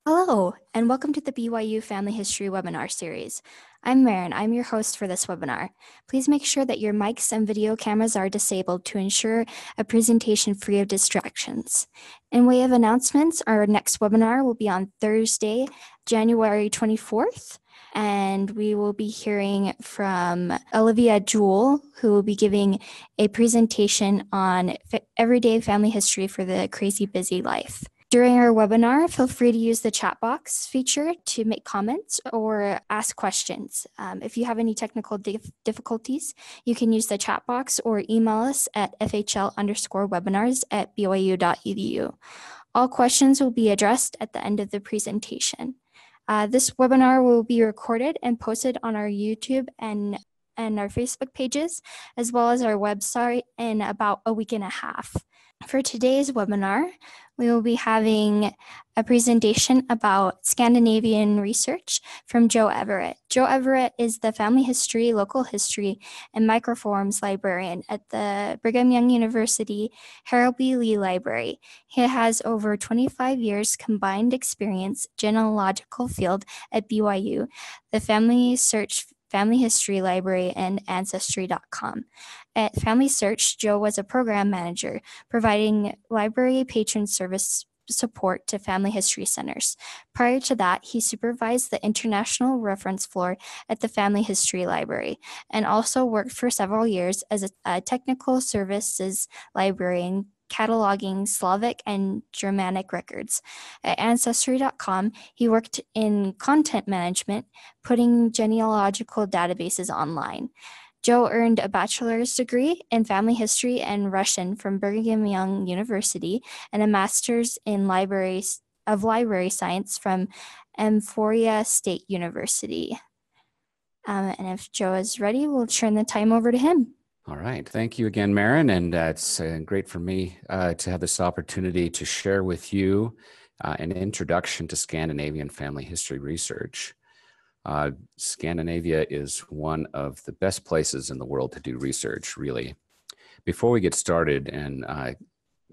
Hello, and welcome to the BYU Family History webinar series. I'm Marin. I'm your host for this webinar. Please make sure that your mics and video cameras are disabled to ensure a presentation free of distractions. In way of announcements, our next webinar will be on Thursday, January 24th, and we will be hearing from Olivia Jewell, who will be giving a presentation on everyday family history for the crazy busy life. During our webinar, feel free to use the chat box feature to make comments or ask questions. If you have any technical difficulties, you can use the chat box or email us at fhl_webinars@byu.edu. All questions will be addressed at the end of the presentation. This webinar will be recorded and posted on our YouTube and our Facebook pages, as well as our website in about a week and a half. For today's webinar, we will be having a presentation about Scandinavian research from Joe Everett. Joe Everett is the Family History, Local History, and Microforms librarian at the Brigham Young University Harold B. Lee Library. He has over 25 years combined experience genealogical field at BYU, the FamilySearch Family History Library, and Ancestry.com. At FamilySearch, Joe was a program manager, providing library patron service support to family history centers. Prior to that, he supervised the International Reference Floor at the Family History Library and also worked for several years as a technical services librarian cataloging Slavic and Germanic records. At Ancestry.com, he worked in content management, putting genealogical databases online. Joe earned a bachelor's degree in family history and Russian from Brigham Young University and a master's in library science from Emporia State University. And if Joe is ready, we'll turn the time over to him. All right. Thank you again, Marin. And it's great for me to have this opportunity to share with you an introduction to Scandinavian family history research. Scandinavia is one of the best places in the world to do research, really. Before we get started and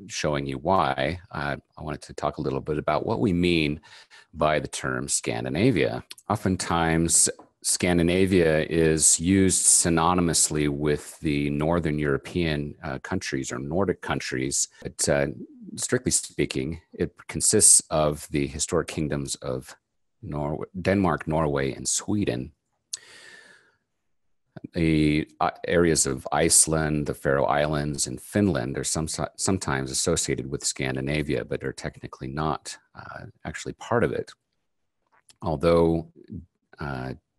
showing you why, I wanted to talk a little bit about what we mean by the term Scandinavia. Oftentimes, Scandinavia is used synonymously with the Northern European countries or Nordic countries. But strictly speaking, it consists of the historic kingdoms of Denmark, Norway, and Sweden. The areas of Iceland, the Faroe Islands, and Finland are sometimes associated with Scandinavia, but are technically not actually part of it. Although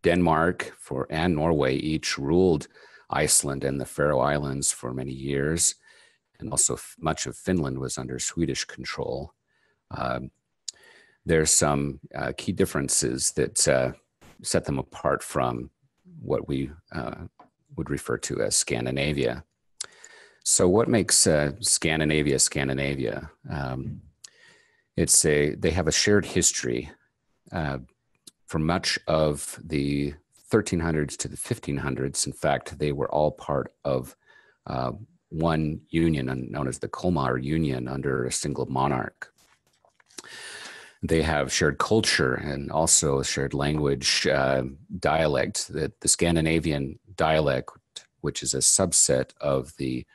Denmark and Norway each ruled Iceland and the Faroe Islands for many years, and also much of Finland was under Swedish control. There's some key differences that set them apart from what we would refer to as Scandinavia. So what makes Scandinavia Scandinavia? They have a shared history. For much of the 1300s to the 1500s, in fact, they were all part of one union known as the Kalmar Union under a single monarch. They have shared culture and also a shared language, dialect. The Scandinavian dialect, which is a subset of the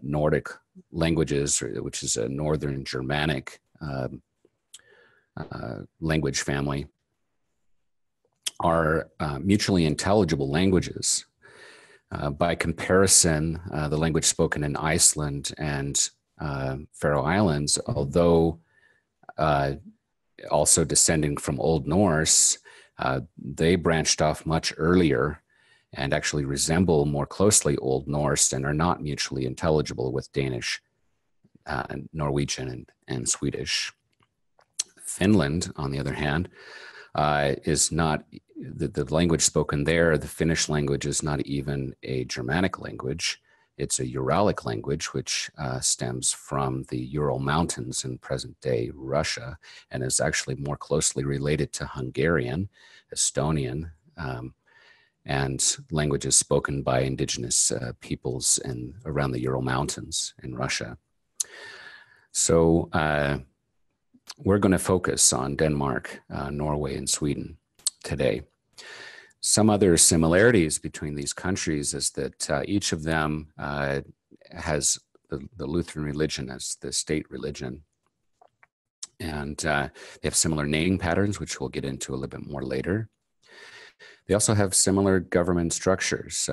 Nordic languages, which is a Northern Germanic language family, are mutually intelligible languages. By comparison, the language spoken in Iceland and Faroe Islands, although also descending from Old Norse, they branched off much earlier and actually resemble more closely Old Norse and are not mutually intelligible with Danish, Norwegian, and Swedish. Finland, on the other hand, is not the language spoken there. The Finnish language is not even a Germanic language. It's a Uralic language, which stems from the Ural Mountains in present-day Russia, and is actually more closely related to Hungarian, Estonian, and languages spoken by indigenous peoples around the Ural Mountains in Russia. So we're going to focus on Denmark, Norway, and Sweden today. Some other similarities between these countries is that each of them has the Lutheran religion as the state religion. And they have similar naming patterns, which we'll get into a little bit more later. They also have similar government structures.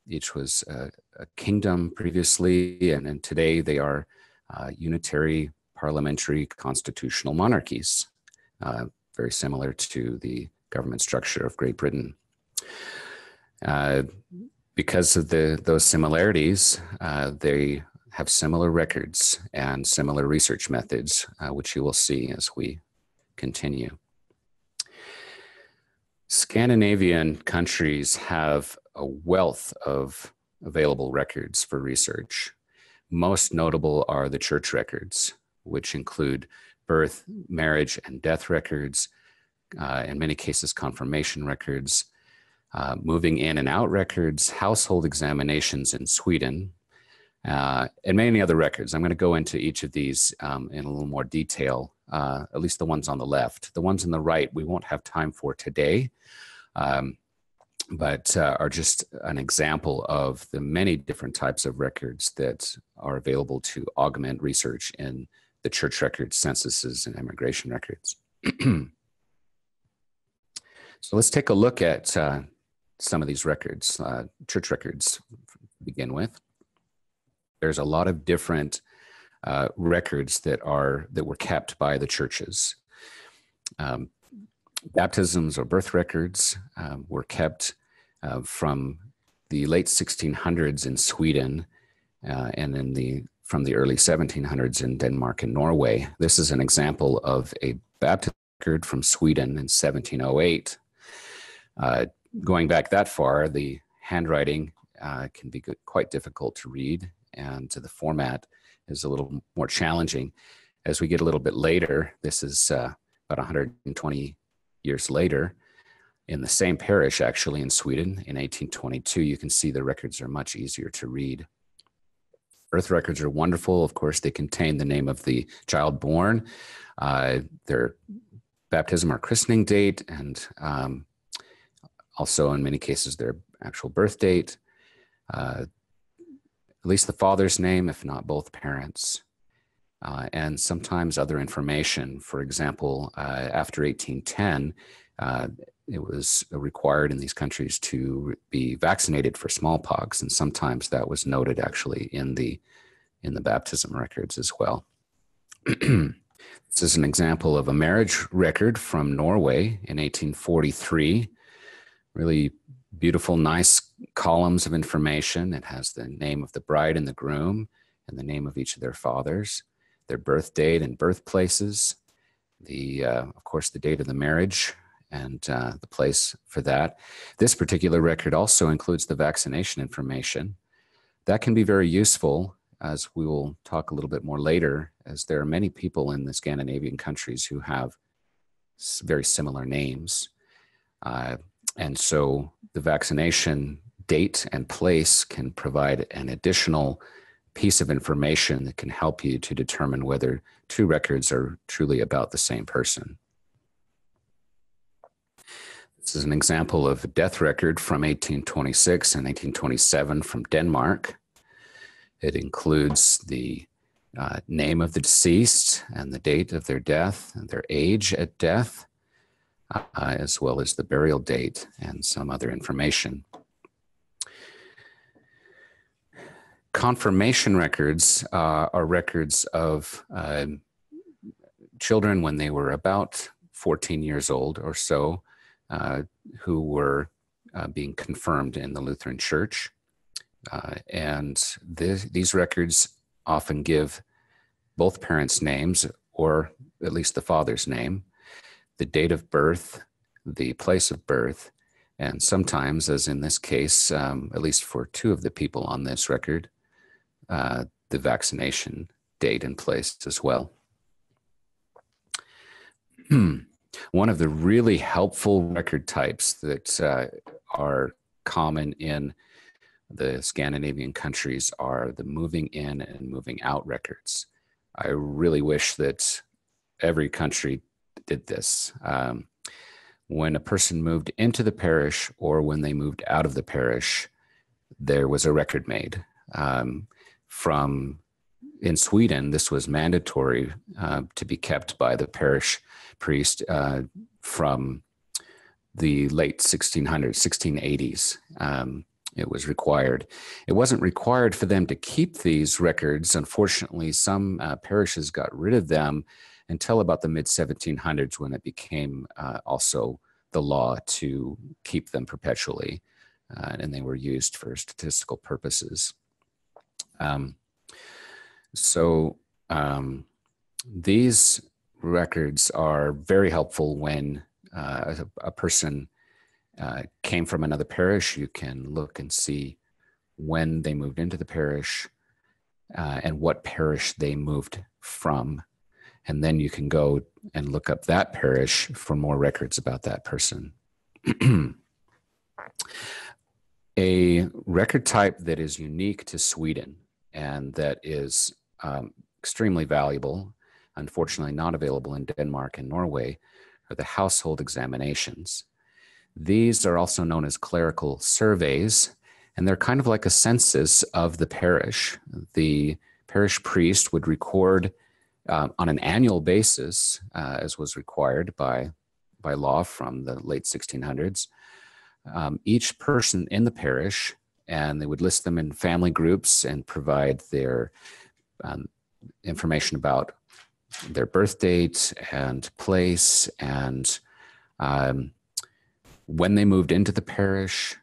Each was a kingdom previously, and today they are unitary parliamentary constitutional monarchies, very similar to the government structure of Great Britain. Because of those similarities, they have similar records and similar research methods, which you will see as we continue. Scandinavian countries have a wealth of available records for research. Most notable are the church records, which include birth, marriage, and death records, in many cases confirmation records, moving in and out records, household examinations in Sweden, and many other records. I'm going to go into each of these in a little more detail, at least the ones on the left. The ones on the right we won't have time for today, but are just an example of the many different types of records that are available to augment research in the church records, censuses, and immigration records. So let's take a look at some of these records, church records to begin with. There's a lot of different records that were kept by the churches. Baptisms or birth records were kept from the late 1600s in Sweden and from the early 1700s in Denmark and Norway. This is an example of a baptism record from Sweden in 1708. Going back that far, the handwriting can be quite difficult to read, and the format is a little more challenging. As we get a little bit later, this is about 120 years later, in the same parish, actually, in Sweden, in 1822, you can see the records are much easier to read. Birth records are wonderful. Of course, they contain the name of the child born, their baptism or christening date, and also in many cases their actual birth date, at least the father's name, if not both parents, and sometimes other information. For example, after 1810, it was required in these countries to be vaccinated for smallpox, and sometimes that was noted actually in the baptism records as well. This is an example of a marriage record from Norway in 1843. Really beautiful, nice columns of information. It has the name of the bride and the groom and the name of each of their fathers, their birth date and birthplaces, of course, the date of the marriage and the place for that. This particular record also includes the vaccination information. That can be very useful, as we will talk a little bit more later, as there are many people in the Scandinavian countries who have very similar names. And so the vaccination date and place can provide an additional piece of information that can help you to determine whether two records are truly about the same person. This is an example of a death record from 1826 and 1827 from Denmark. It includes the name of the deceased and the date of their death and their age at death, as well as the burial date and some other information. Confirmation records are records of children when they were about 14 years old or so, who were being confirmed in the Lutheran Church. And these records often give both parents' names, or at least the father's name, the date of birth, the place of birth, and sometimes, as in this case, at least for two of the people on this record, the vaccination date and place as well. One of the really helpful record types that are common in the Scandinavian countries are the moving in and moving out records. I really wish that every country did this. When a person moved into the parish or when they moved out of the parish, there was a record made. In Sweden, this was mandatory to be kept by the parish priest from the late 1600s, 1680s. It was required. It wasn't required for them to keep these records. Unfortunately, some parishes got rid of them until about the mid-1700s, when it became also the law to keep them perpetually, and they were used for statistical purposes. These records are very helpful when a person came from another parish. You can look and see when they moved into the parish and what parish they moved from. And then you can go and look up that parish for more records about that person. A record type that is unique to Sweden and that is extremely valuable, unfortunately not available in Denmark and Norway, are the household examinations. These are also known as clerical surveys, and they're kind of like a census of the parish. The parish priest would record on an annual basis, as was required by law from the late 1600s, each person in the parish, and they would list them in family groups and provide their information about their birth date and place and when they moved into the parish.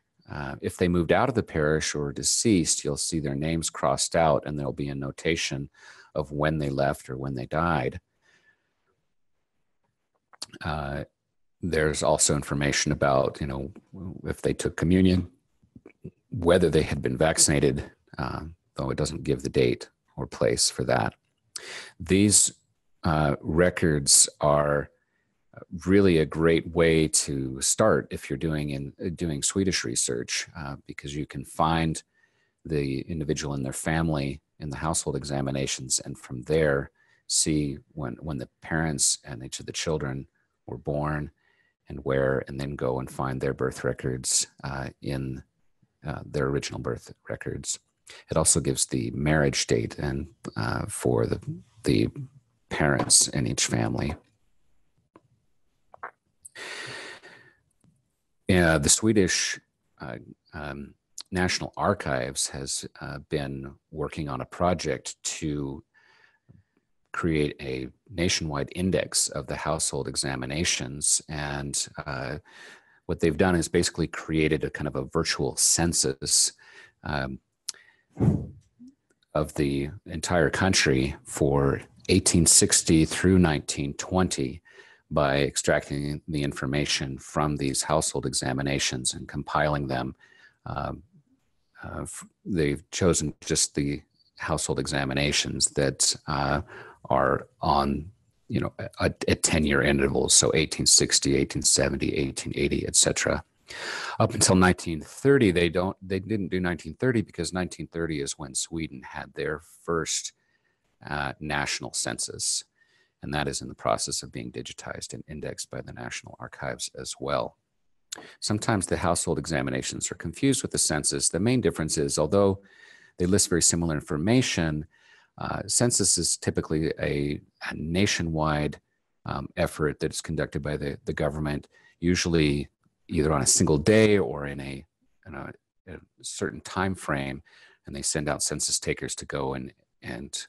If they moved out of the parish or deceased, you'll see their names crossed out, and there'll be a notation of when they left or when they died. There's also information about, if they took communion, whether they had been vaccinated, though it doesn't give the date or place for that. These records are really a great way to start if you're doing Swedish research, because you can find the individual and their family in the household examinations, and from there see when the parents and each of the children were born and where, and then go and find their birth records in their original birth records. It also gives the marriage date and for the parents in each family. The Swedish National Archives has been working on a project to create a nationwide index of the household examinations. And what they've done is basically created a kind of a virtual census of the entire country for 1860 through 1920 by extracting the information from these household examinations and compiling them. They've chosen just the household examinations that are on, at 10-year intervals, so 1860, 1870, 1880, etc. Up until 1930, they didn't do 1930 because 1930 is when Sweden had their first national census, and that is in the process of being digitized and indexed by the National Archives as well. Sometimes the household examinations are confused with the census. The main difference is, although they list very similar information, census is typically a nationwide effort that is conducted by the government, usually either on a single day or in a certain time frame, and they send out census takers to go and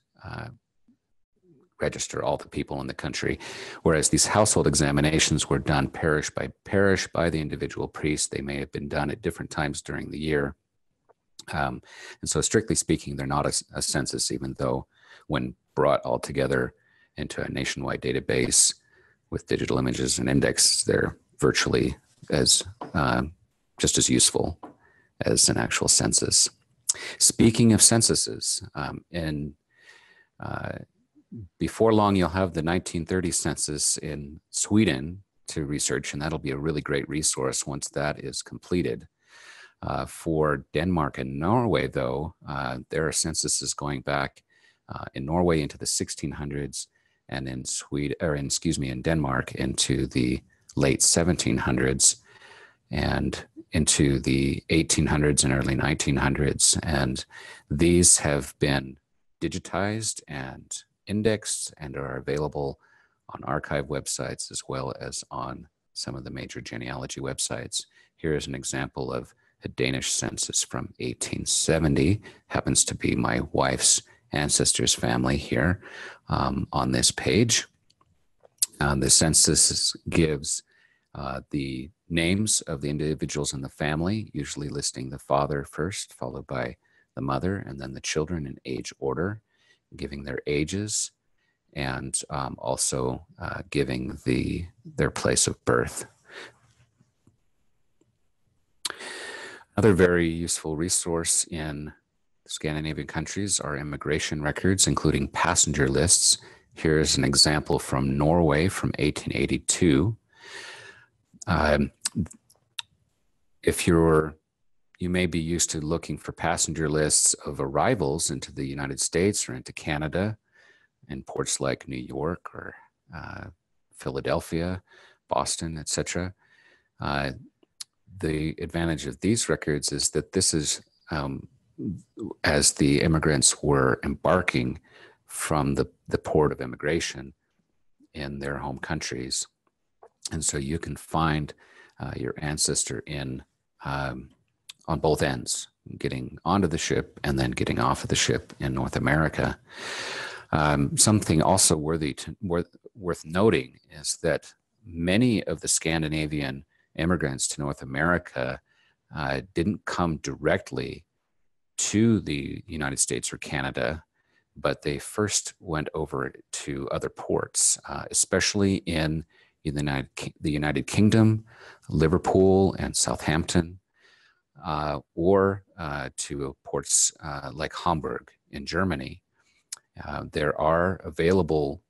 register all the people in the country. Whereas these household examinations were done parish by parish by the individual priest. They may have been done at different times during the year. And so strictly speaking, they're not a census, even though when brought all together into a nationwide database with digital images and index, they're virtually as just as useful as an actual census. Speaking of censuses, before long, you'll have the 1930 census in Sweden to research, and that'll be a really great resource once that is completed. For Denmark and Norway, though, there are censuses going back in Norway into the 1600s and in in Denmark into the late 1700s and into the 1800s and early 1900s. And these have been digitized and indexed and are available on archive websites as well as on some of the major genealogy websites. Here is an example of a Danish census from 1870. Happens to be my wife's ancestors' family here on this page. The census gives the names of the individuals in the family, usually listing the father first, followed by the mother, and then the children in age order, giving their ages, and also giving their place of birth. Another very useful resource in Scandinavian countries are immigration records, including passenger lists. Here's an example from Norway from 1882. You may be used to looking for passenger lists of arrivals into the United States or into Canada in ports like New York or Philadelphia, Boston, etc. The advantage of these records is that this is as the immigrants were embarking from the port of immigration in their home countries. And so you can find your ancestor on both ends, getting onto the ship and then getting off of the ship in North America. Something also worth noting is that many of the Scandinavian immigrants to North America didn't come directly to the United States or Canada, but they first went over to other ports, especially in the United Kingdom, Liverpool and Southampton, or to ports like Hamburg in Germany. There are available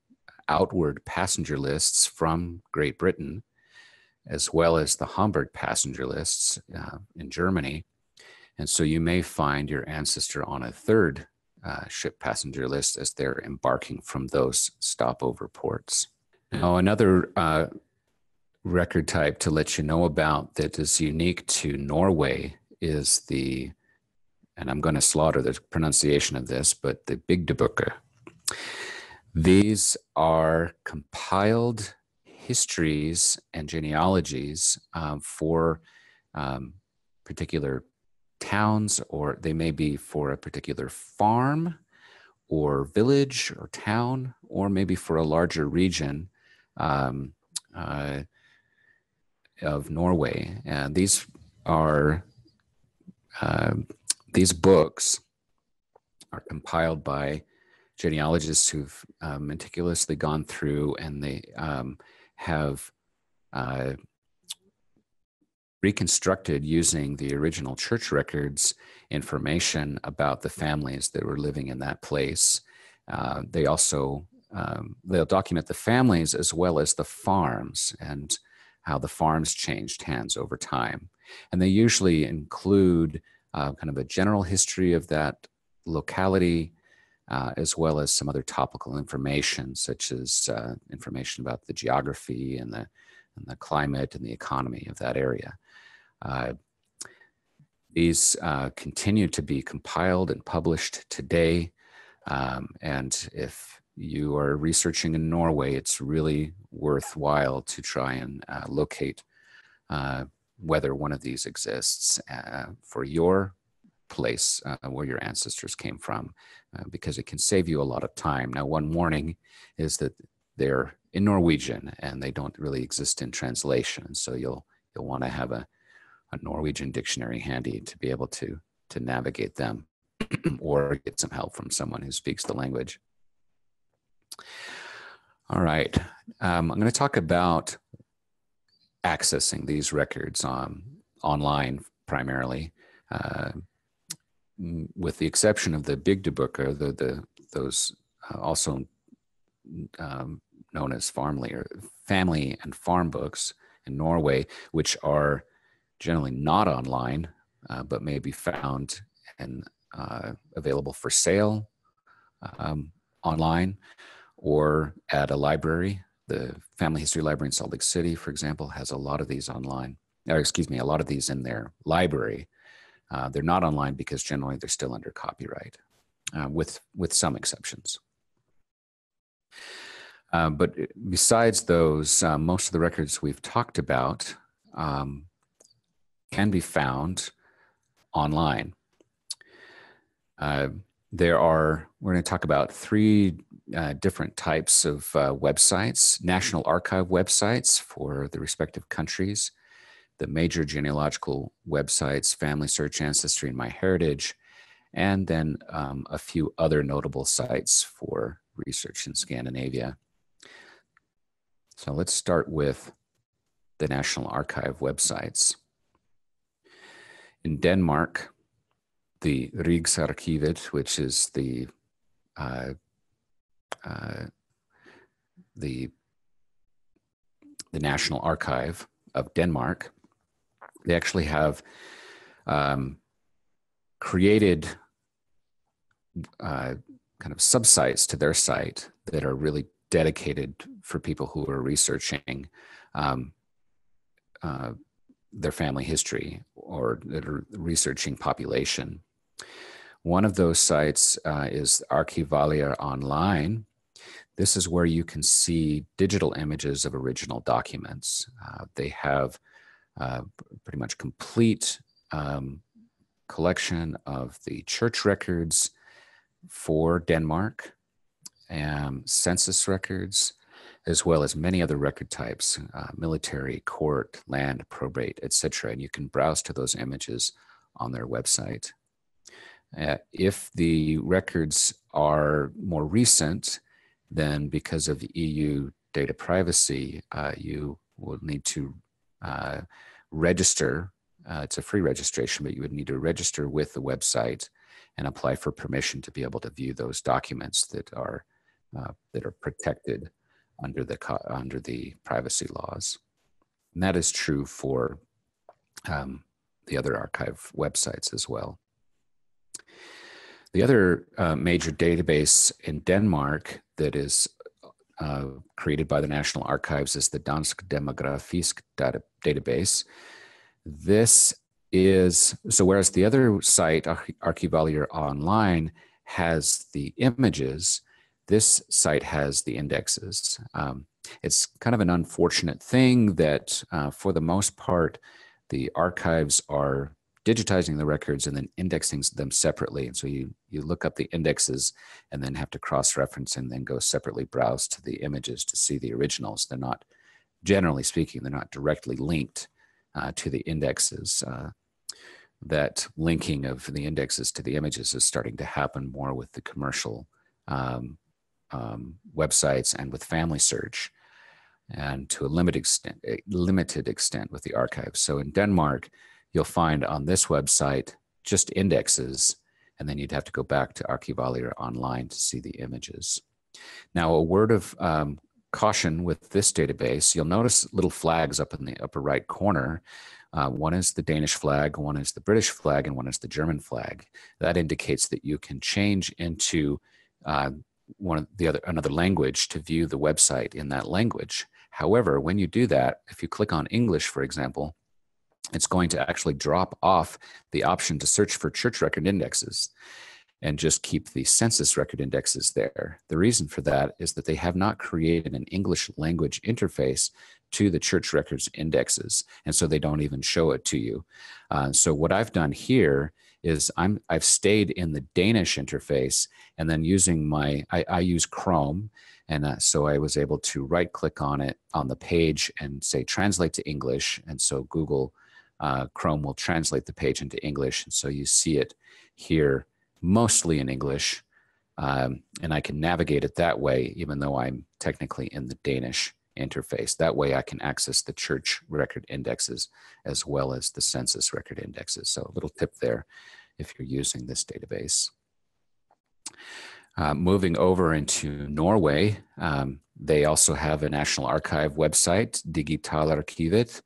outward passenger lists from Great Britain, as well as the Hamburg passenger lists in Germany. And so you may find your ancestor on a third ship passenger list as they're embarking from those stopover ports. Now, another record type to let you know about that is unique to Norway is and I'm going to slaughter the pronunciation of this, but the Bygdebøker. These are compiled histories and genealogies for particular towns, or they may be for a particular farm or village or town, or maybe for a larger region of Norway. And these books are compiled by genealogists who've meticulously gone through, and they have reconstructed, using the original church records, information about the families that were living in that place. They also they'll document the families as well as the farms and how the farms changed hands over time. And they usually include kind of a general history of that locality, as well as some other topical information, such as information about the geography and the climate and the economy of that area. These continue to be compiled and published today. And if you are researching in Norway, it's really worthwhile to try and locate whether one of these exists for your place where your ancestors came from, because it can save you a lot of time. Now, one warning is that they're in Norwegian and they don't really exist in translation. So you'll want to have a Norwegian dictionary handy to be able to navigate them or get some help from someone who speaks the language. All right, I'm going to talk about accessing these records online primarily, with the exception of the Bygdebøker, those also known as family and farm books in Norway, which are generally not online, but may be found and available for sale online, or at a library. The Family History Library in Salt Lake City, for example, has a lot of these online, or excuse me, a lot of these in their library. They're not online because generally they're still under copyright, with some exceptions. But besides those, most of the records we've talked about can be found online. We're going to talk about three different types of websites: National Archive websites for the respective countries, the major genealogical websites, FamilySearch, Ancestry, and MyHeritage, and then a few other notable sites for research in Scandinavia. So let's start with the National Archive websites. In Denmark, the Rigsarkivet, which is the National Archive of Denmark, they actually have created kind of subsites to their site that are really dedicated for people who are researching their family history or that are researching population. One of those sites is Archivalia Online. This is where you can see digital images of original documents. They have pretty much complete collection of the church records for Denmark, census records, as well as many other record types, military, court, land, probate, etc. And you can browse to those images on their website. If the records are more recent, then because of EU data privacy, you will need to register. It's a free registration, but you would need to register with the website and apply for permission to be able to view those documents that are protected under the privacy laws. And that is true for the other archive websites as well. The other major database in Denmark that is created by the National Archives is the Dansk Demografisk database. This is, so whereas the other site, Archivalia Online, has the images, this site has the indexes. It's kind of an unfortunate thing that for the most part, the archives are digitizing the records and then indexing them separately. And so you look up the indexes and then have to cross-reference and then go separately browse to the images to see the originals. They're not, generally speaking, they're not directly linked to the indexes. That linking of the indexes to the images is starting to happen more with the commercial websites and with FamilySearch, and to a limited extent with the archives. So in Denmark, you'll find on this website just indexes, and then you'd have to go back to Archivalia Online to see the images. Now, a word of caution with this database, you'll notice little flags up in the upper right corner. One is the Danish flag, one is the British flag, and one is the German flag. That indicates that you can change into another language to view the website in that language. However, when you do that, if you click on English, for example, it's going to actually drop off the option to search for church record indexes and just keep the census record indexes there. The reason for that is that they have not created an English language interface to the church records indexes, and so they don't even show it to you. So what I've done here is I've stayed in the Danish interface, and then using I use Chrome, and so I was able to right click on it on the page and say translate to English, and so Google Chrome will translate the page into English, and so you see it here mostly in English, and I can navigate it that way even though I'm technically in the Danish interface. That way I can access the church record indexes as well as the census record indexes. So a little tip there if you're using this database. Moving over into Norway, they also have a National Archive website, Digitalarkivet,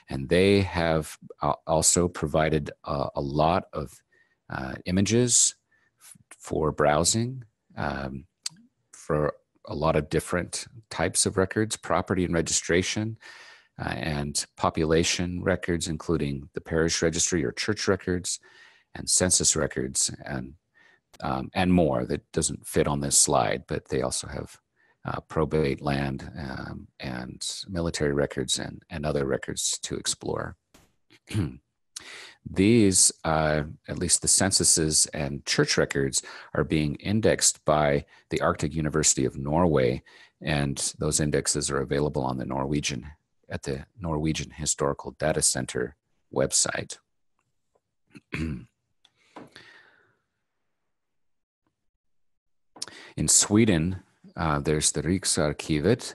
and they have also provided a lot of images for browsing for a lot of different types of records: property and registration, and population records, including the parish registry or church records, and census records, and more that doesn't fit on this slide, but they also have probate land and military records and other records to explore. These, at least the censuses and church records, are being indexed by the Arctic University of Norway, and those indexes are available on the Norwegian Historical Data Center website. In Sweden, there's the Riksarkivet,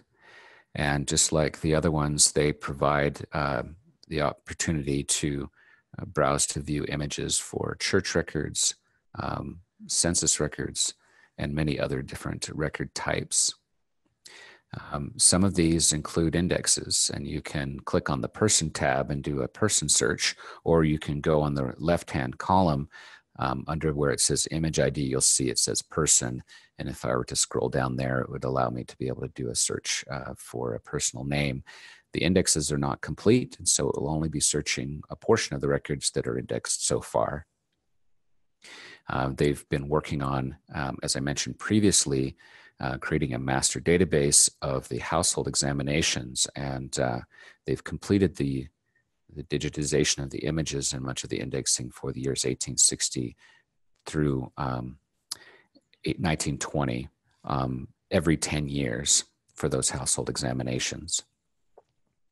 and just like the other ones, they provide the opportunity to browse to view images for church records, census records, and many other different record types. Some of these include indexes, and you can click on the person tab and do a person search, or you can go on the left-hand column under where it says image ID, you'll see it says person. And if I were to scroll down there, it would allow me to be able to do a search for a personal name. The indexes are not complete, and so it will only be searching a portion of the records that are indexed so far. They've been working on, as I mentioned previously, creating a master database of the household examinations, and they've completed the digitization of the images and much of the indexing for the years 1860 through 1920, every 10 years for those household examinations.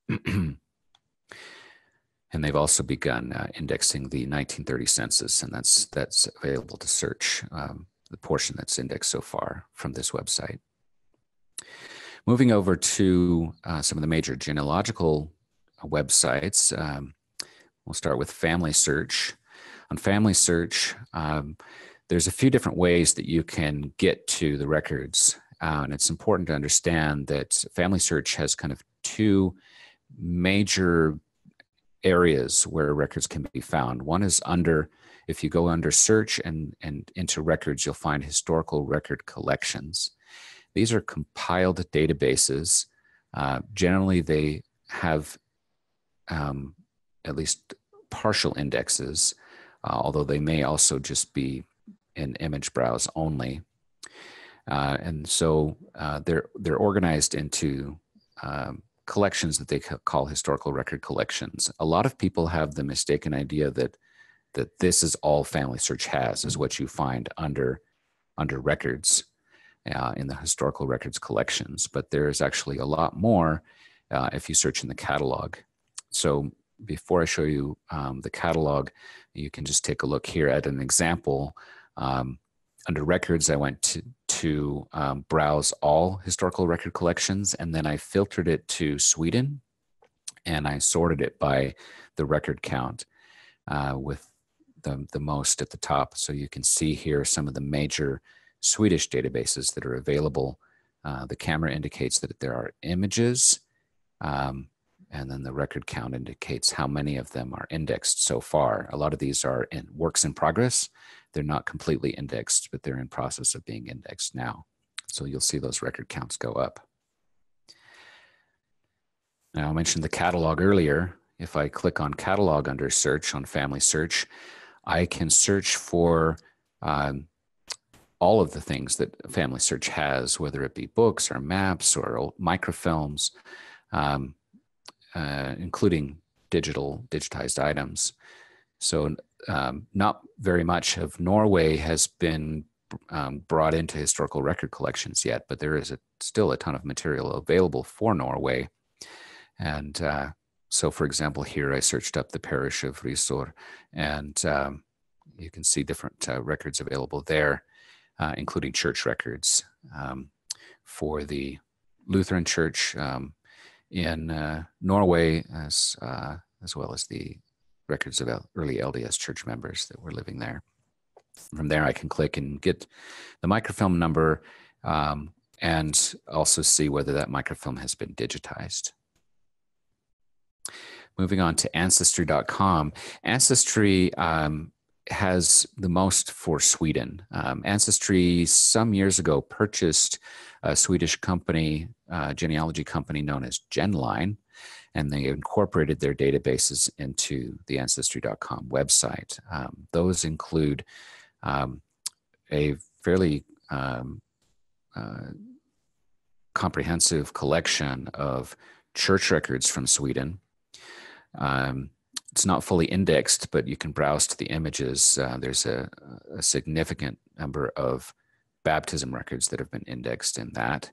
And they've also begun indexing the 1930 census, and that's available to search, the portion that's indexed so far from this website. Moving over to some of the major genealogical websites, we'll start with FamilySearch. On FamilySearch, there's a few different ways that you can get to the records, and it's important to understand that FamilySearch has kind of two major areas where records can be found. One is if you go under search and into records, you'll find historical record collections. These are compiled databases. Generally, they have at least partial indexes, although they may also just be in image browse only. And so they're organized into collections that they call historical record collections. A lot of people have the mistaken idea that this is all FamilySearch has, is what you find under records in the historical records collections. But there is actually a lot more if you search in the catalog. So before I show you the catalog, you can just take a look here at an example. Under records, I went to browse all historical record collections, and then I filtered it to Sweden, and I sorted it by the record count with the most at the top. So you can see here some of the major Swedish databases that are available. The camera indicates that there are images, and then the record count indicates how many of them are indexed so far. A lot of these are works in progress. They're not completely indexed, but they're in process of being indexed now. So you'll see those record counts go up. Now, I mentioned the catalog earlier. If I click on catalog under search on FamilySearch, I can search for all of the things that FamilySearch has, whether it be books or maps or microfilms, including digitized items. So not very much of Norway has been brought into historical record collections yet, but there is still a ton of material available for Norway. And so, for example, here I searched up the parish of Risør, and you can see different records available there, including church records for the Lutheran Church in Norway, as well as the records of early LDS church members that were living there. From there, I can click and get the microfilm number and also see whether that microfilm has been digitized. Moving on to Ancestry.com. Ancestry has the most for Sweden. Ancestry some years ago purchased a Swedish company, genealogy company known as Genline, and they incorporated their databases into the Ancestry.com website. Those include a fairly comprehensive collection of church records from Sweden. It's not fully indexed, but you can browse to the images. There's a significant number of baptism records that have been indexed in that.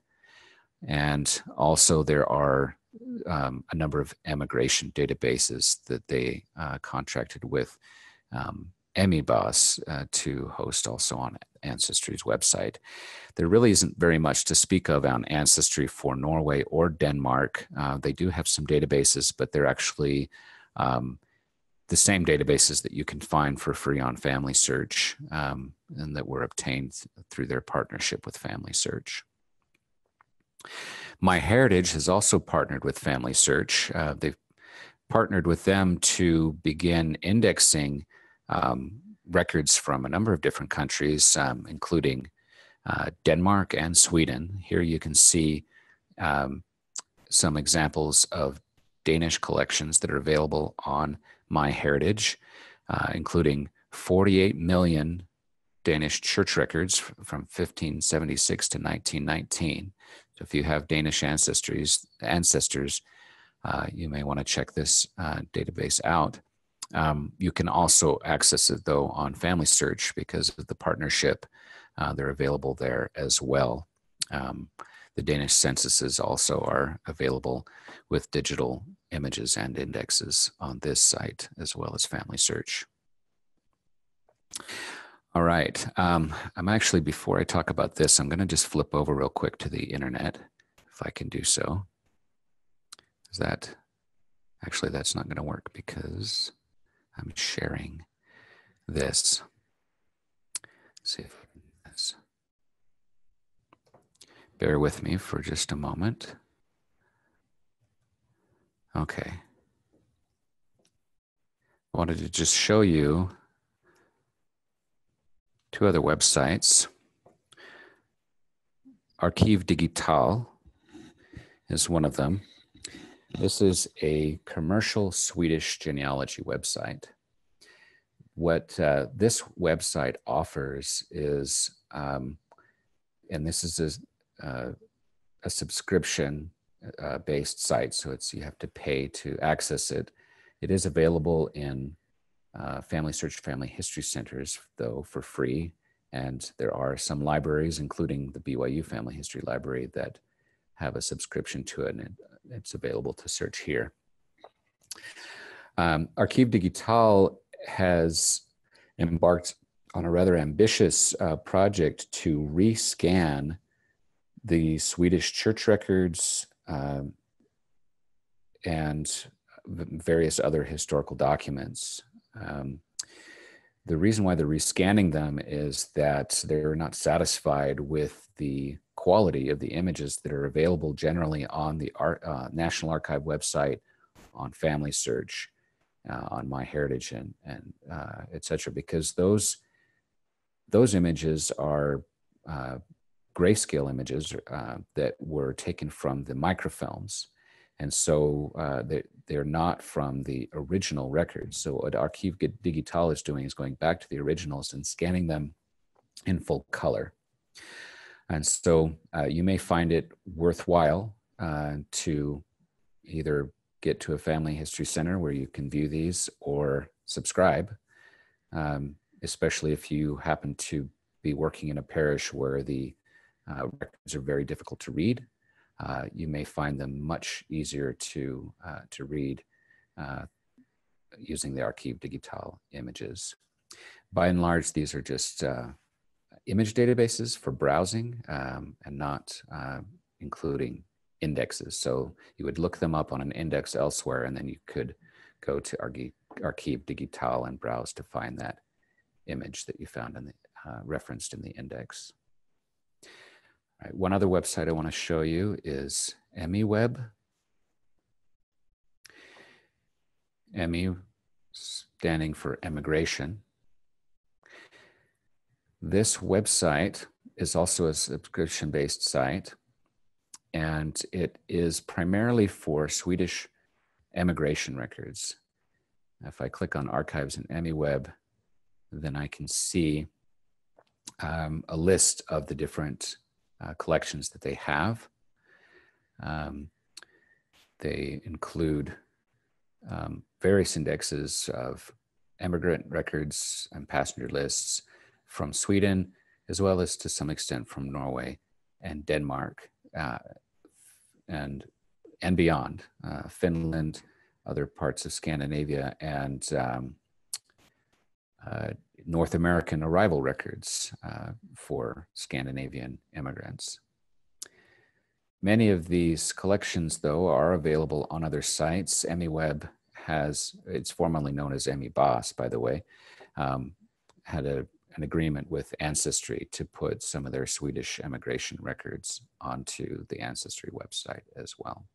And also there are a number of emigration databases that they contracted with Emibas to host also on Ancestry's website. There really isn't very much to speak of on Ancestry for Norway or Denmark. They do have some databases, but they're actually the same databases that you can find for free on FamilySearch, and that were obtained through their partnership with FamilySearch. MyHeritage has also partnered with FamilySearch. They've partnered with them to begin indexing records from a number of different countries, including Denmark and Sweden. Here you can see some examples of Danish collections that are available on MyHeritage, including 48 million Danish church records from 1576 to 1919. So if you have Danish ancestors, you may want to check this database out. You can also access it, though, on FamilySearch because of the partnership. They're available there as well. The Danish censuses also are available with digital images and indexes on this site, as well as FamilySearch. All right, I'm actually, before I talk about this, I'm going to just flip over real quick to the internet, if I can do so. Is that, actually that's not going to work because I'm sharing this. Let's see if I can do this. Bear with me for just a moment. Okay. I wanted to just show you two other websites. Archiv Digital is one of them. This is a commercial Swedish genealogy website. What this website offers is, and this is a subscription based site, so you have to pay to access it. It is available in FamilySearch Family History Centers, though, for free, and there are some libraries, including the BYU Family History Library, that have a subscription to it, and it's available to search here. Archiv Digital has embarked on a rather ambitious project to rescan the Swedish church records and various other historical documents. The reason why they're rescanning them is that they're not satisfied with the quality of the images that are available generally on the National Archive website, on FamilySearch, on MyHeritage, and etc. Because those images are grayscale images that were taken from the microfilms. And so they're not from the original records. So what Archiv Digital is doing is going back to the originals and scanning them in full color. And so you may find it worthwhile to either get to a family history center where you can view these, or subscribe, especially if you happen to be working in a parish where the records are very difficult to read. You may find them much easier to read using the Archiv Digital images. By and large, these are just image databases for browsing and not including indexes. So you would look them up on an index elsewhere, and then you could go to Archiv Digital and browse to find that image that you found in the, referenced in the index. All right, one other website I want to show you is Emiweb. Emi standing for emigration. This website is also a subscription-based site, and it is primarily for Swedish emigration records. If I click on Archives and EmiWeb, then I can see a list of the different collections that they have. They include various indexes of immigrant records and passenger lists from Sweden, as well as to some extent from Norway and Denmark and beyond, Finland, other parts of Scandinavia, and North American arrival records for Scandinavian immigrants. Many of these collections, though, are available on other sites. EmiWeb has, it's formerly known as EmiBOS, by the way, had an agreement with Ancestry to put some of their Swedish emigration records onto the Ancestry website as well.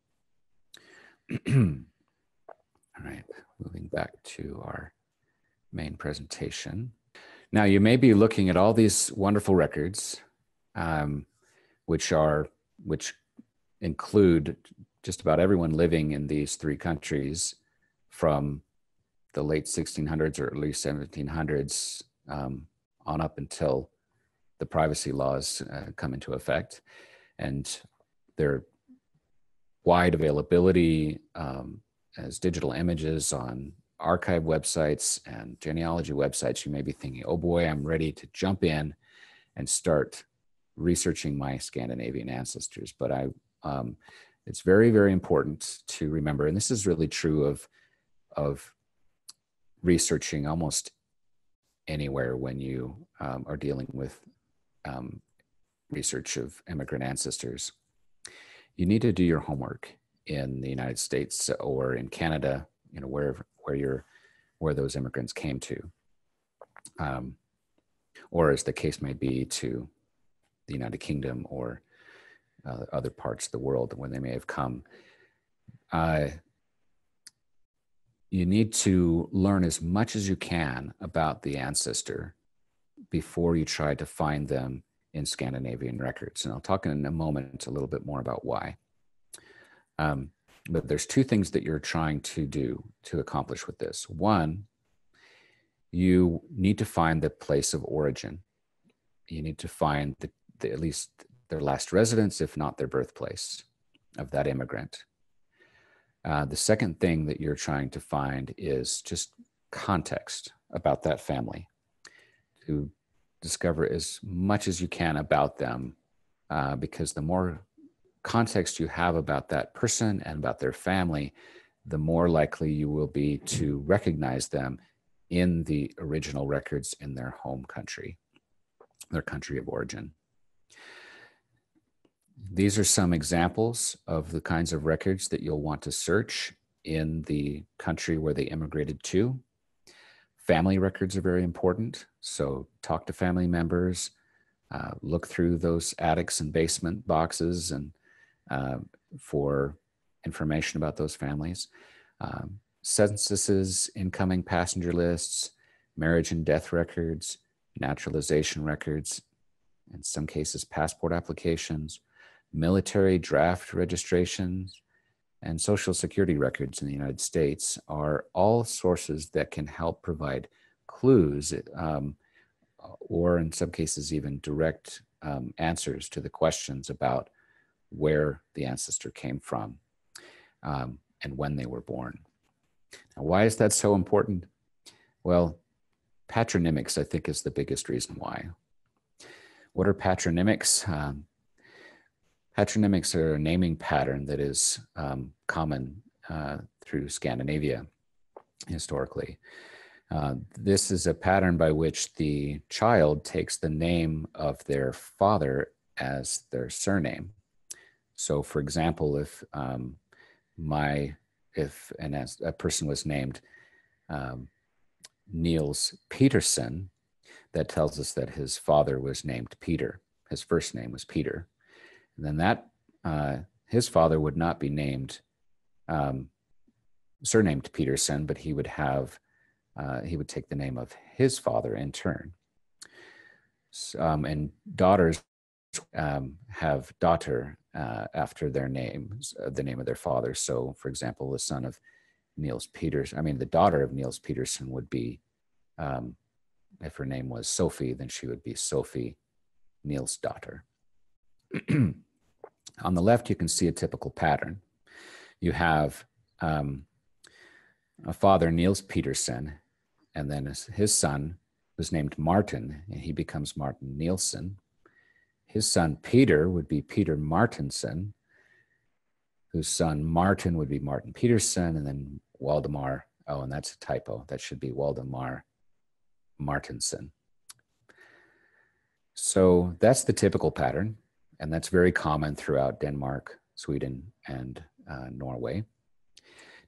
All right, moving back to our main presentation. Now, you may be looking at all these wonderful records, which include just about everyone living in these three countries from the late 1600s or early 1700s on up until the privacy laws come into effect. And their wide availability as digital images on archive websites and genealogy websites, you may be thinking, oh boy, I'm ready to jump in and start researching my Scandinavian ancestors. But it's very, very important to remember, and this is really true of researching almost anywhere when you are dealing with research of immigrant ancestors. You need to do your homework in the United States or in Canada, you know, where those immigrants came to, or as the case may be, to the United Kingdom or other parts of the world where they may have come. You need to learn as much as you can about the ancestor before you try to find them in Scandinavian records. And I'll talk in a moment a little bit more about why. But there's two things that you're trying to do to accomplish with this. One, you need to find the place of origin. You need to find at least their last residence, if not their birthplace of that immigrant. The second thing that you're trying to find is just context about that family, to discover as much as you can about them, because the more context you have about that person and about their family, the more likely you will be to recognize them in the original records in their home country, their country of origin. These are some examples of the kinds of records that you'll want to search in the country where they immigrated to. Family records are very important, so talk to family members, look through those attics and basement boxes and for information about those families. Censuses, incoming passenger lists, marriage and death records, naturalization records, in some cases passport applications, military draft registrations, and social security records in the United States are all sources that can help provide clues or in some cases even direct answers to the questions about where the ancestor came from and when they were born. Now, why is that so important? Well, patronymics, I think, is the biggest reason why. What are patronymics? Patronymics are a naming pattern that is common through Scandinavia historically. This is a pattern by which the child takes the name of their father as their surname. So, for example, if a person was named Niels Peterson, that tells us that his father was named Peter. His first name was Peter. And then that his father would not be named surnamed Peterson, but he would take the name of his father in turn. And daughters have daughter after their names, the name of their father. So, for example, the son of Niels Peterson, the daughter of Niels Peterson would be, if her name was Sophie, then she would be Sophie Niels' daughter. On the left, you can see a typical pattern. You have a father, Niels Peterson, and then his son was named Martin, and he becomes Martin Nielsen. His son, Peter, would be Peter Martinson, whose son, Martin, would be Martin Peterson, and then Waldemar, oh, and that's a typo. That should be Waldemar Martinson. So that's the typical pattern, and that's very common throughout Denmark, Sweden, and Norway.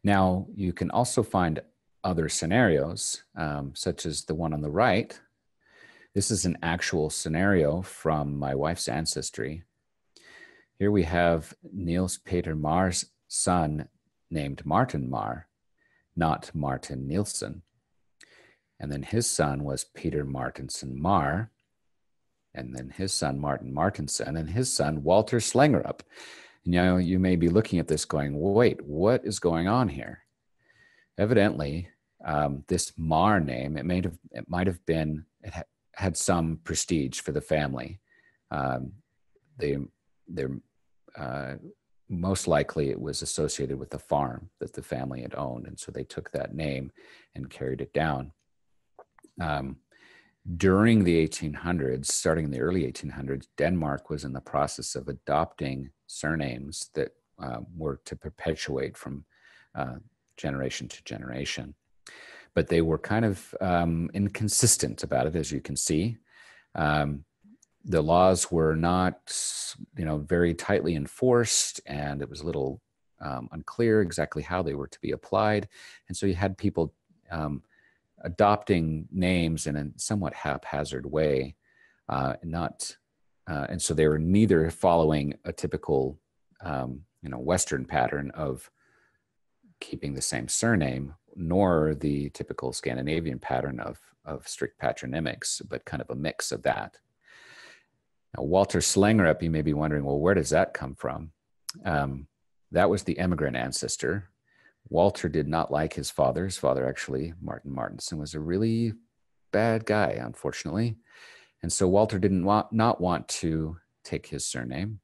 Now, you can also find other scenarios, such as the one on the right. This is an actual scenario from my wife's ancestry. Here we have Niels Peter Mar's son named Martin Mar, not Martin Nielsen. And then his son was Peter Martinson Mar, and then his son Martin Martinson, and his son Walter Slengerup. Now you may be looking at this going, wait, what is going on here? Evidently, this Mar name, it might have been, it had some prestige for the family. Most likely it was associated with the farm that the family had owned, and so they took that name and carried it down. During the 1800s, starting in the early 1800s, Denmark was in the process of adopting surnames that were to perpetuate from generation to generation. But they were kind of inconsistent about it, as you can see. The laws were not, very tightly enforced, and it was a little unclear exactly how they were to be applied. And so you had people adopting names in a somewhat haphazard way, and so they were neither following a typical, Western pattern of keeping the same surname, nor the typical Scandinavian pattern of strict patronymics, but kind of a mix of that. Now, Walter Slengerup, you may be wondering, well, where does that come from? That was the immigrant ancestor. Walter did not like his father. His father, actually, Martin Martinson, was a really bad guy, unfortunately. And so Walter didn't not want to take his surname.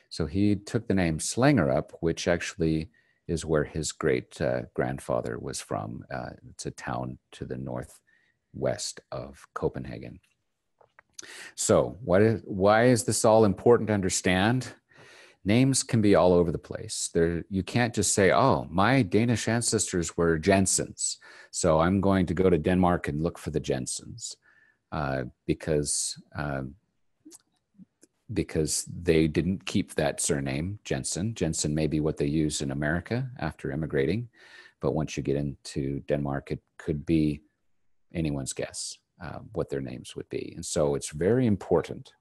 So he took the name Slengerup, which actually is where his great grandfather was from. It's a town to the northwest of Copenhagen. So why is this all important to understand? Names can be all over the place. You can't just say, oh, my Danish ancestors were Jensens, so I'm going to go to Denmark and look for the Jensens, because they didn't keep that surname, Jensen. Jensen may be what they use in America after immigrating, but once you get into Denmark, it could be anyone's guess what their names would be. And so it's very important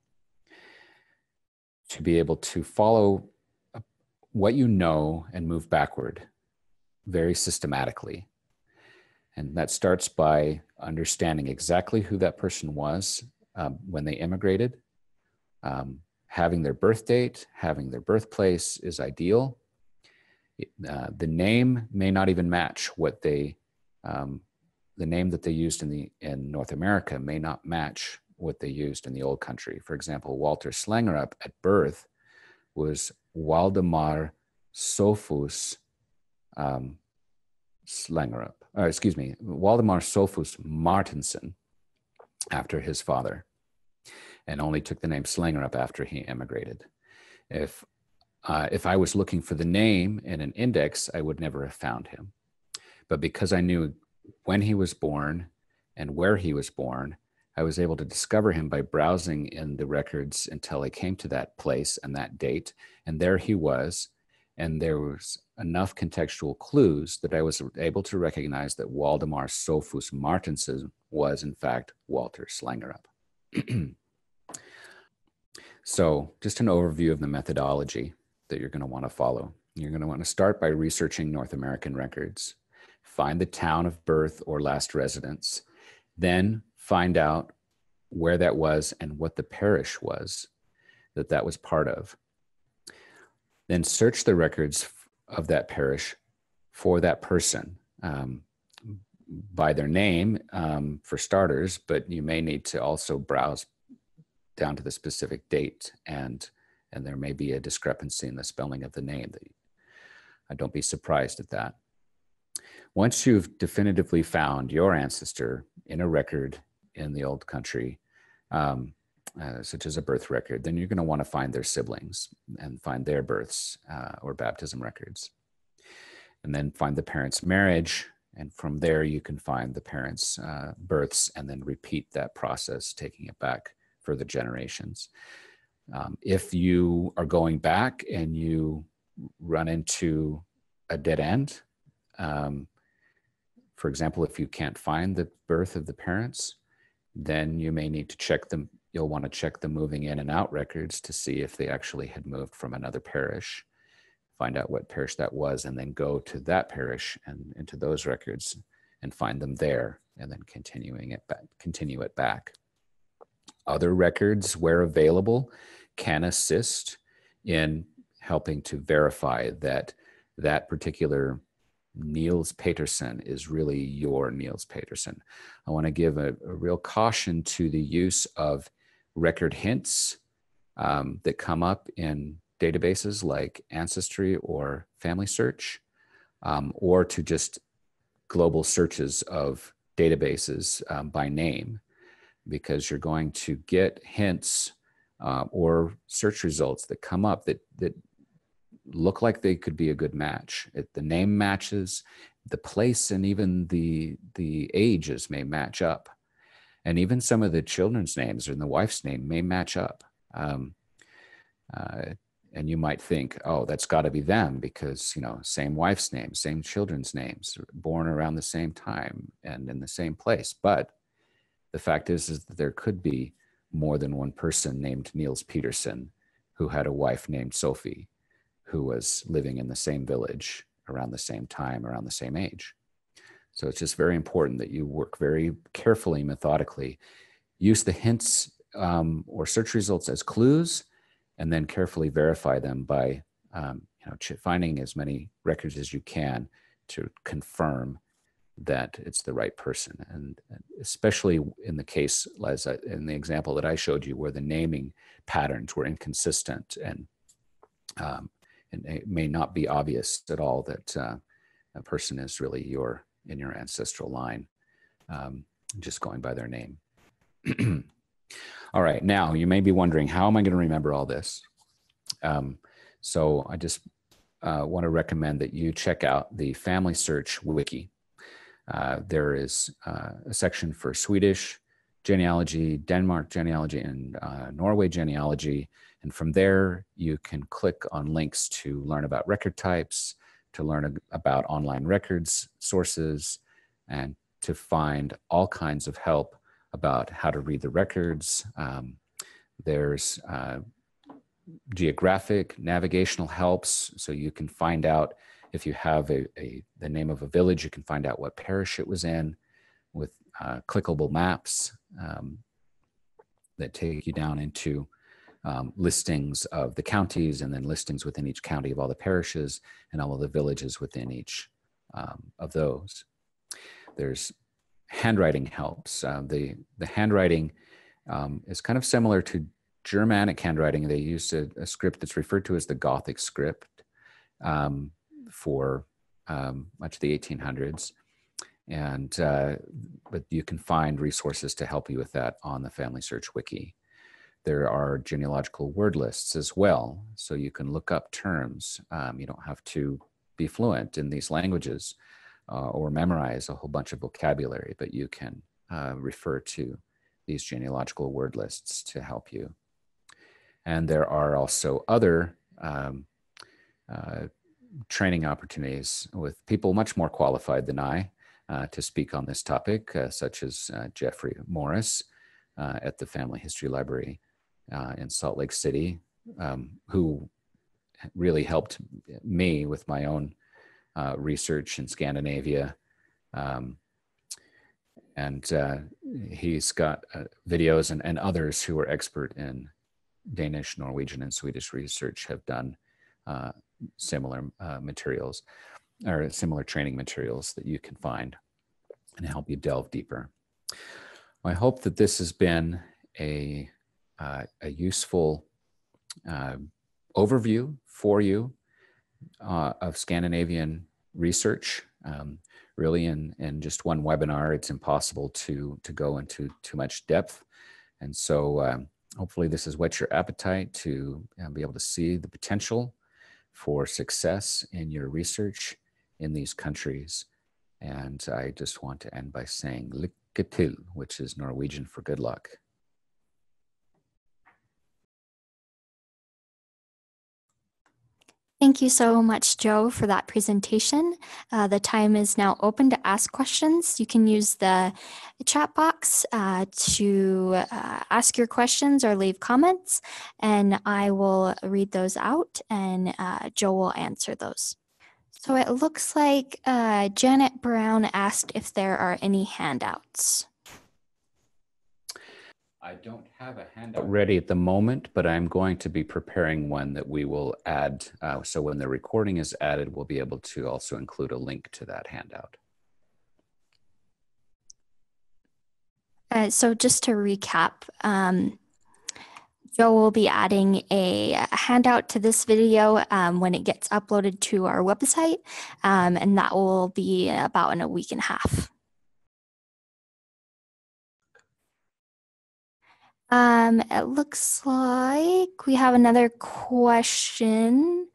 to be able to follow what you know and move backward very systematically. And that starts by understanding exactly who that person was when they immigrated. Having their birth date, having their birthplace is ideal. The name may not even match what the name that they used in North America may not match what they used in the old country. For example, Walter Slengerup at birth was Waldemar Sophus Slengerup, Waldemar Sophus Martinson after his father, and only took the name Slengerup after he immigrated. If I was looking for the name in an index, I would never have found him. But because I knew when he was born and where he was born, I was able to discover him by browsing in the records until I came to that place and that date, and there he was. And there was enough contextual clues that I was able to recognize that Waldemar Sophus Martinson was, in fact, Walter Slengerup. So just an overview of the methodology that you're going to want to follow. You're going to want to start by researching North American records. Find the town of birth or last residence. Then find out where that was and what the parish was that was part of. Then search the records of that parish for that person by their name, for starters, but you may need to also browse down to the specific date, and there may be a discrepancy in the spelling of the name. Don't be surprised at that. Once you've definitively found your ancestor in a record in the old country, such as a birth record, then you're going to want to find their siblings and find their births or baptism records. And then find the parents' marriage, and from there you can find the parents' births, and then repeat that process, taking it back further generations. If you are going back and you run into a dead end, for example, if you can't find the birth of the parents, then you may need to check them. You'll want to check the moving in and out records to see if they actually had moved from another parish, find out what parish that was, and then go to that parish and into those records and find them there, and then continue it back. Other records, where available, can assist in helping to verify that that particular Niels Petersen is really your Niels Petersen. I want to give a real caution to the use of record hints that come up in databases like Ancestry or FamilySearch, or to just global searches of databases by name, because you're going to get hints or search results that come up that look like they could be a good match. The name matches, the place, and even the ages may match up. And even some of the children's names and the wife's name may match up. And you might think, oh, that's got to be them because, same wife's name, same children's names, born around the same time and in the same place. But the fact is that there could be more than one person named Niels Petersen who had a wife named Sophie, who was living in the same village around the same time, around the same age. So it's just very important that you work very carefully, methodically, use the hints or search results as clues, and then carefully verify them by finding as many records as you can to confirm that it's the right person. And especially in the case, in the example that I showed you, where the naming patterns were inconsistent and it may not be obvious at all that a person is really in your ancestral line, just going by their name. All right, now you may be wondering, how am I going to remember all this? So I just want to recommend that you check out the FamilySearch Wiki. There is a section for Swedish genealogy, Denmark genealogy, and Norway genealogy. And from there, you can click on links to learn about record types, to learn about online records, sources, and to find all kinds of help about how to read the records. There's geographic, navigational helps, so you can find out if you have the name of a village, you can find out what parish it was in with clickable maps that take you down into listings of the counties, and then listings within each county of all the parishes and all of the villages within each of those. There's handwriting helps. The handwriting is kind of similar to Germanic handwriting. They used a script that's referred to as the Gothic script for much of the 1800s. And but you can find resources to help you with that on the FamilySearch Wiki. There are genealogical word lists as well, so you can look up terms. You don't have to be fluent in these languages or memorize a whole bunch of vocabulary, but you can refer to these genealogical word lists to help you. And there are also other training opportunities with people much more qualified than I to speak on this topic, such as Jeffrey Morris at the Family History Library in Salt Lake City, who really helped me with my own research in Scandinavia. And he's got videos, and others who are expert in Danish, Norwegian, and Swedish research have done similar materials or similar training materials that you can find and help you delve deeper. I hope that this has been a useful overview for you of Scandinavian research. Really, in just one webinar, it's impossible to go into too much depth. And so hopefully this has whet your appetite to be able to see the potential for success in your research in these countries. And I just want to end by saying lykke til, which is Norwegian for good luck. Thank you so much, Joe, for that presentation. The time is now open to ask questions. You can use the chat box to ask your questions or leave comments, and I will read those out, and Joe will answer those. So it looks like Janet Brown asked if there are any handouts. I don't have a handout ready at the moment, but I'm going to be preparing one that we will add. So when the recording is added, we'll be able to also include a link to that handout. So just to recap, Joe will be adding a handout to this video when it gets uploaded to our website, and that will be about in a week and a half. It looks like we have another question.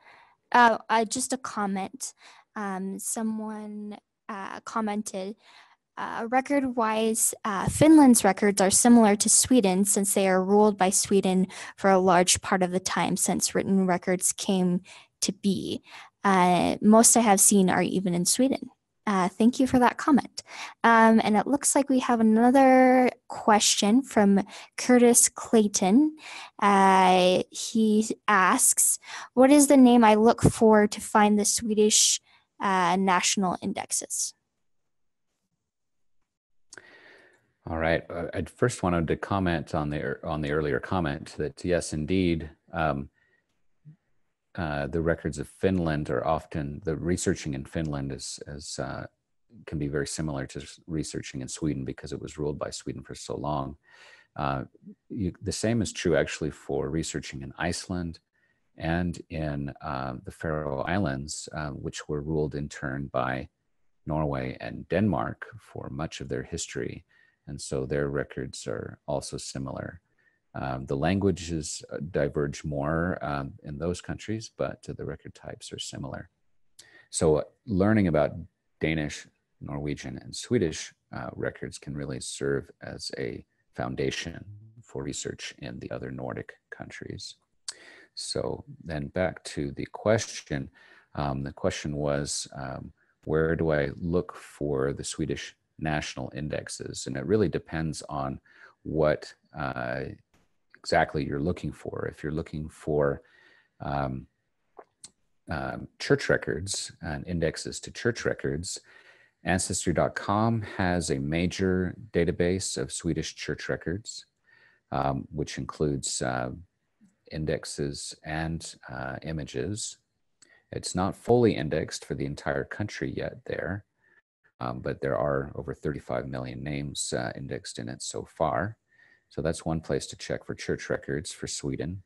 Just a comment. Someone commented, record-wise, Finland's records are similar to Sweden since they are ruled by Sweden for a large part of the time since written records came to be. Most I have seen are even in Sweden. Thank you for that comment. And it looks like we have another question from Curtis Clayton. He asks, what is the name I look for to find the Swedish national indexes? All right. I first wanted to comment on the earlier comment that yes, indeed, the records of Finland are often, the researching in Finland can be very similar to researching in Sweden because it was ruled by Sweden for so long. The same is true actually for researching in Iceland and in the Faroe Islands, which were ruled in turn by Norway and Denmark for much of their history. And so their records are also similar. The languages diverge more in those countries, but the record types are similar. So learning about Danish, Norwegian, and Swedish records can really serve as a foundation for research in the other Nordic countries. So then back to the question. The question was, where do I look for the Swedish national indexes? And it really depends on what exactly you're looking for. If you're looking for church records and indexes to church records, Ancestry.com has a major database of Swedish church records, which includes indexes and images. It's not fully indexed for the entire country yet there, but there are over 35 million names indexed in it so far. So that's one place to check for church records for Sweden.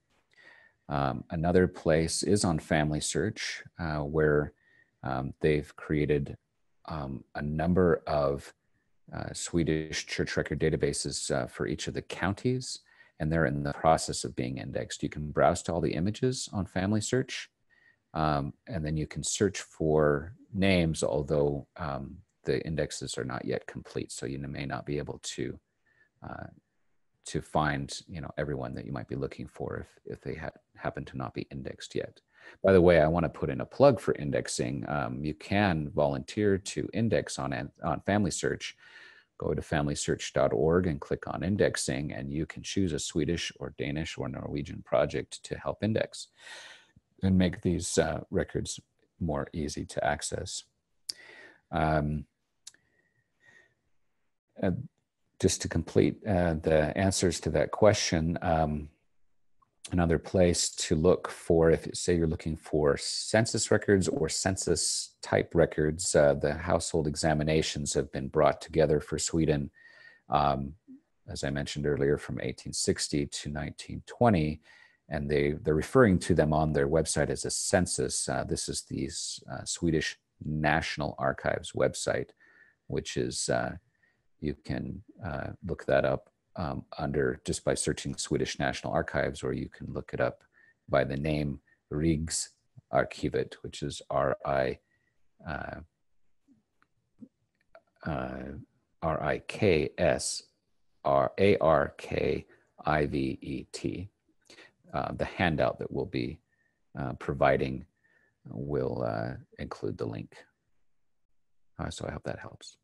Another place is on FamilySearch, where they've created a number of Swedish church record databases for each of the counties, and they're in the process of being indexed. You can browse to all the images on FamilySearch, and then you can search for names, although the indexes are not yet complete, so you may not be able to find everyone that you might be looking for if they happen to not be indexed yet. By the way, I want to put in a plug for indexing. You can volunteer to index on FamilySearch. Go to FamilySearch.org and click on indexing, and you can choose a Swedish or Danish or Norwegian project to help index and make these records more easy to access. just to complete the answers to that question, another place to look for, if say you're looking for census records or census type records, the household examinations have been brought together for Sweden, as I mentioned earlier, from 1860 to 1920, and they're referring to them on their website as a census. This is the Swedish National Archives website, which is, you can look that up under just by searching Swedish National Archives, or you can look it up by the name Riksarkivet, which is RIKSARKIVET. The handout that we'll be providing will include the link. So I hope that helps.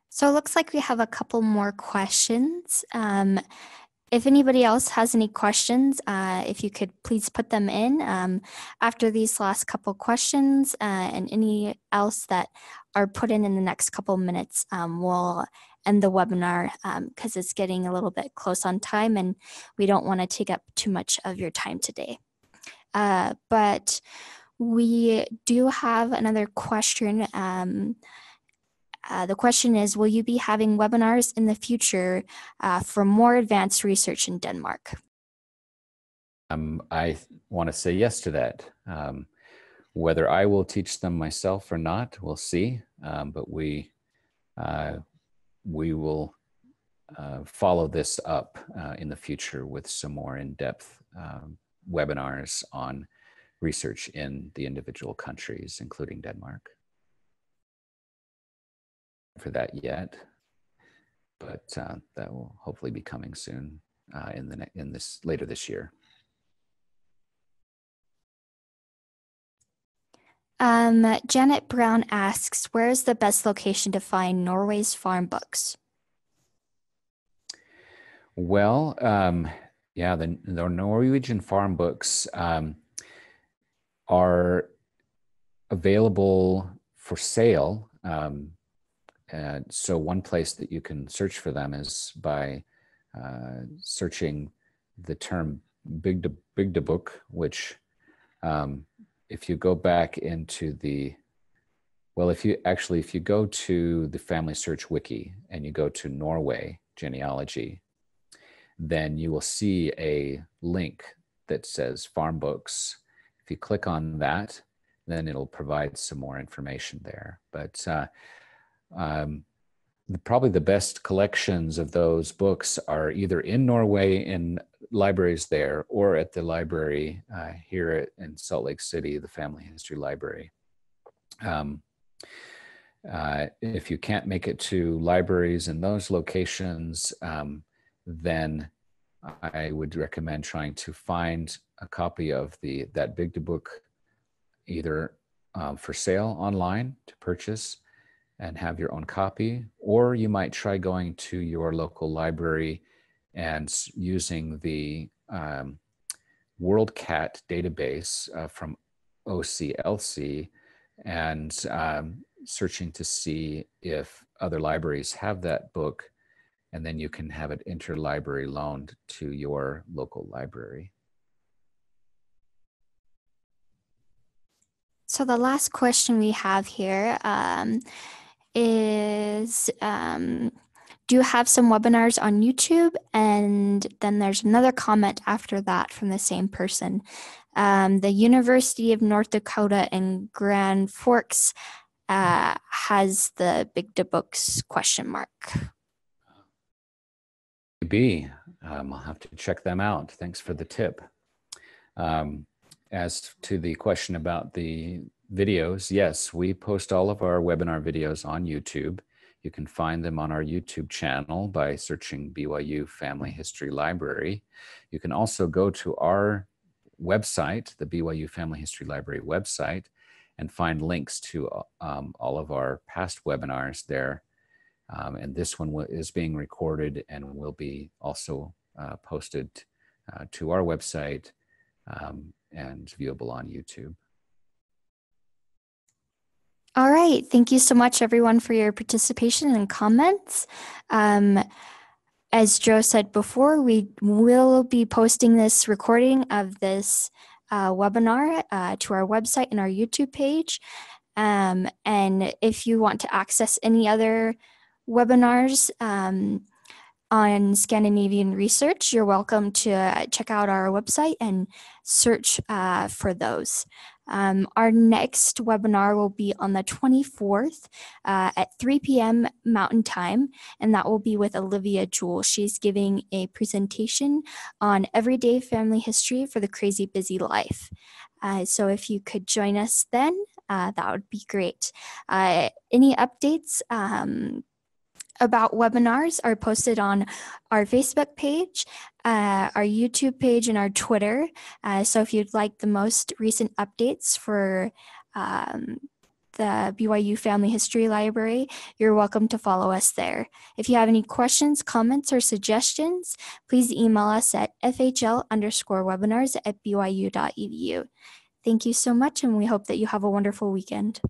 So it looks like we have a couple more questions. If anybody else has any questions, if you could please put them in after these last couple questions, and any else that are put in the next couple minutes, we'll end the webinar because it's getting a little bit close on time and we don't want to take up too much of your time today. But we do have another question. The question is, will you be having webinars in the future for more advanced research in Denmark? I want to say yes to that. Whether I will teach them myself or not, we'll see. But we will follow this up in the future with some more in-depth webinars on research in the individual countries, including Denmark. For that yet, but that will hopefully be coming soon later this year. Janet Brown asks, where is the best location to find Norway's farm books? Well, yeah, the Norwegian farm books are available for sale. So one place that you can search for them is by searching the term Bygdebok, which if you go back into the, well, if you go to the FamilySearch Wiki and you go to Norway genealogy, then you will see a link that says farm books. If you click on that, then it'll provide some more information there. But probably the best collections of those books are either in Norway in libraries there, or at the library here in Salt Lake City, the Family History Library. If you can't make it to libraries in those locations, then I would recommend trying to find a copy of that Bygdebok either for sale online to purchase and have your own copy, or you might try going to your local library and using the WorldCat database from OCLC and searching to see if other libraries have that book, and then you can have it interlibrary loaned to your local library. So the last question we have here is, do you have some webinars on YouTube? And then there's another comment after that from the same person. The University of North Dakota in Grand Forks has the Bygdeboks question mark. Maybe. I'll have to check them out. Thanks for the tip. As to the question about the videos, yes, we post all of our webinar videos on YouTube. You can find them on our YouTube channel by searching BYU Family History Library. You can also go to our website, the BYU Family History Library website, and find links to all of our past webinars there. And this one is being recorded and will be also posted to our website and viewable on YouTube. All right. Thank you so much, everyone, for your participation and comments. As Joe said before, we will be posting this recording of this webinar to our website and our YouTube page. And if you want to access any other webinars on Scandinavian research, you're welcome to check out our website and search for those. Our next webinar will be on the 24th at 3 p.m. Mountain Time, and that will be with Olivia Jewell. She's giving a presentation on everyday family history for the crazy busy life. So if you could join us then, that would be great. Any updates about webinars are posted on our Facebook page, our YouTube page, and our Twitter. So if you'd like the most recent updates for the BYU Family History Library, you're welcome to follow us there. If you have any questions, comments, or suggestions, please email us at fhl_webinars@byu.edu. Thank you so much, and we hope that you have a wonderful weekend.